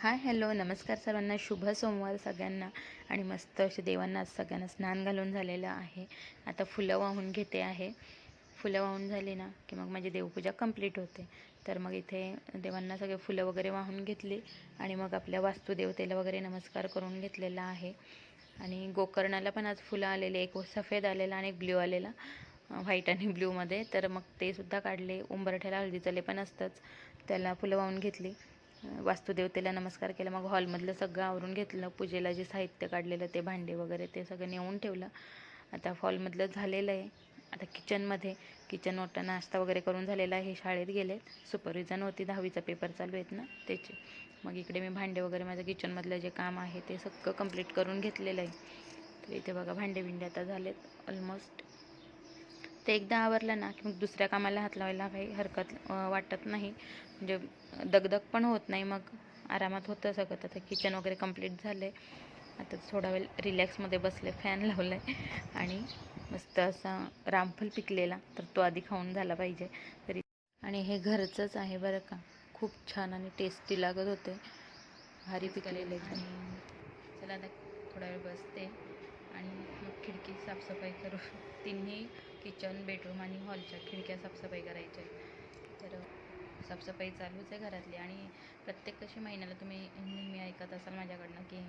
Hi hello नमस्कार सर्वांना. शुभ सोमवार सगळ्यांना. आणि मस्त असे देवांना आज सगळ्यांना स्नान घालून झालेलं आहे. आता फुलं वाहून घेते आहे. फुलं वाहून झाली ना की मग माझी देवपूजा कंप्लीट होते. तर मग इथे देवांना सगळे फुलं वगैरे वाहून घेतली आणि मग आपल्या वास्तुदेवतेला वगैरे नमस्कार करून घेतलेला आहे. आणि गोकर्णाला पण आज फुलं आलेले, एक सफेद आलेला आणि एक ब्ल्यू आलेला, व्हाईट आणि ब्ल्यूमध्ये. तर मग ते सुद्धा काढले. उंबरठ्याला हळदीचं लेपन असतंच, त्याला फुलं वाहून घेतली. वास्तुदेवतेला नमस्कार केला. मग हॉलमधलं सगळं आवरून घेतलं. पूजेला जे साहित्य काढलेलं ते भांडे वगैरे ते सगळं नेऊन ठेवलं. आता हॉलमधलं झालेलं आहे. आता किचन ओटा नाश्ता वगैरे करून झालेला आहे. शाळेत गेले. सुपरविजन होती, 10वीचा पेपर चालू आहेत ना त्याचे. मग इकडे मी भांडे वगैरे माझं किचनमधलं जे काम आहे ते सगळं कंप्लीट करून घेतलेलं आहे. तर इथे बघा भांडे आता झालेत ऑलमोस्ट. ते एकदा आवरलं ना की मग दुसऱ्या कामाला हात लावायला काही हरकत वाटत नाही, म्हणजे दगदग पण होत नाही, मग आरामात होतं सगळं. आता किचन वगैरे कंप्लीट झालं आहे. आता थोडा वेळ रिलॅक्समध्ये बसले, फॅन लावलं आहे आणि मस्त असा रामफल पिकलेला, तर तो आधी खाऊन झाला पाहिजे तरी. आणि हे घरचंच आहे बरं का, खूप छान आणि टेस्टी लागत होते, भारी पिकलेले. आणि चला आता थोडा वेळ बसते आणि मग खिडकी साफसफाई करू. तिन्ही किचन, बेडरूम आणि हॉलच्या खिडक्या साफसफाई करायच्या. तर साफसफाई चालूच आहे घरातली. आणि प्रत्येक कशी महिन्याला तुम्ही नेहमी ऐकत असाल माझ्याकडनं की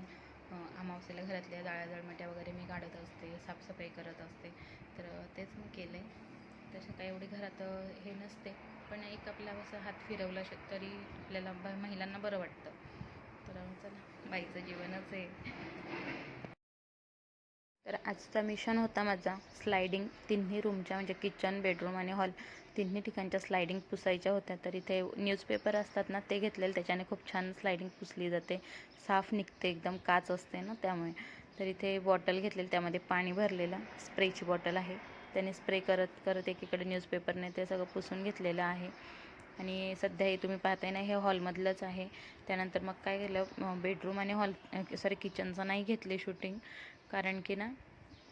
अमावस्येला घरातल्या जाळ्या जळमट्या वगैरे मी काढत असते, साफसफाई करत असते. तर तेच मी केलं आहे. तसं काही एवढी घरात हे नसते, पण एक आपला असं हात फिरवला तरी आपल्याला महिलांना बरं वाटतं. तर चला, बाईचं जीवनच आहे. तर आजचा मिशन होता माझा स्लायडिंग, तिन्ही रूमच्या म्हणजे किचन, बेडरूम आणि हॉल तिन्ही ठिकाणच्या स्लायडिंग पुसायच्या होत्या. तर इथे न्यूजपेपर असतात ना ते घेतलेले, त्याच्याने खूप छान स्लायडिंग पुसली जाते, साफ निघते एकदम, काच असते ना त्यामुळे. तर इथे बॉटल घेतलेली, त्यामध्ये पाणी भरलेलं, स्प्रेची बॉटल आहे, त्याने स्प्रे करत करत एकीकडे न्यूजपेपरने ते सगळं पुसून घेतलेलं आहे. आणि सध्या हे तुम्ही पाहताय ना, हे हॉलमधलंच आहे. त्यानंतर मग काय केलं, बेडरूम आणि किचनचं नाही घेतले शूटिंग, कारण की ना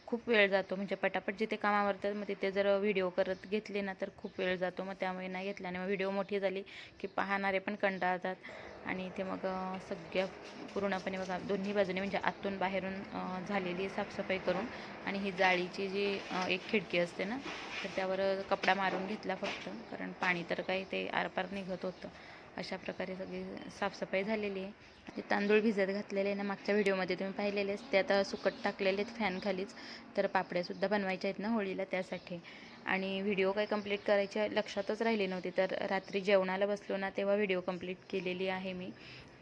खूप वेळ जातो, म्हणजे पटापट जिथे काम आवरतात मग तिथे जर व्हिडिओ करत घेतले ना तर खूप वेळ जातो, मग त्यामुळे नाही घेतलं. आणि मग व्हिडिओ मोठी झाली की पाहणारे पण कंटाळतात. आणि इथे मग सगळ्या पूर्णपणे बघा दोन्ही बाजूने, म्हणजे आतून बाहेरून झालेली साफसफाई करून. आणि ही जाळीची जी एक खिडकी असते ना, तर त्यावर कपडा मारून घेतला फक्त, कारण पाणी तर काही ते आरपार निघत होतं. अशा प्रकारे सगळी साफसफाई झालेली आहे. ते तांदूळ भिजत घातलेले ना, मागच्या व्हिडिओमध्ये तुम्ही पाहिलेलेच, ते आता सुकट टाकलेले आहेत फॅनखालीच. तर पापड्यासुद्धा बनवायच्या आहेत ना होळीला, त्यासाठी. आणि व्हिडिओ काही कंप्लीट करायची लक्षातच राहिली नव्हती, तर रात्री जेवणाला बसलो ना तेव्हा व्हिडिओ कंप्लीट केलेली आहे मी.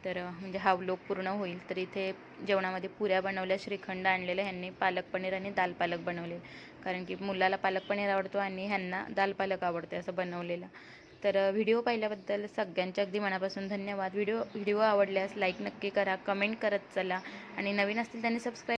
तर म्हणजे हा व्लॉग पूर्ण होईल. तर इथे जेवणामध्ये पुऱ्या बनवल्या, श्रीखंड आणलेलं ह्यांनी, पालक पनीर आणि दाल पालक बनवले, कारण की मुलाला पालक पनीर आवडतो आणि ह्यांना दाल पालक आवडते असं बनवलेलं. तर व्हिडिओ पाहिल्याबद्दल सगळ्यांच्या अगदी मनापासून धन्यवाद. व्हिडिओ आवडल्यास लाईक नक्की करा, कमेंट करत चला, आणि नवीन असतील त्यांनी सबस्क्राईब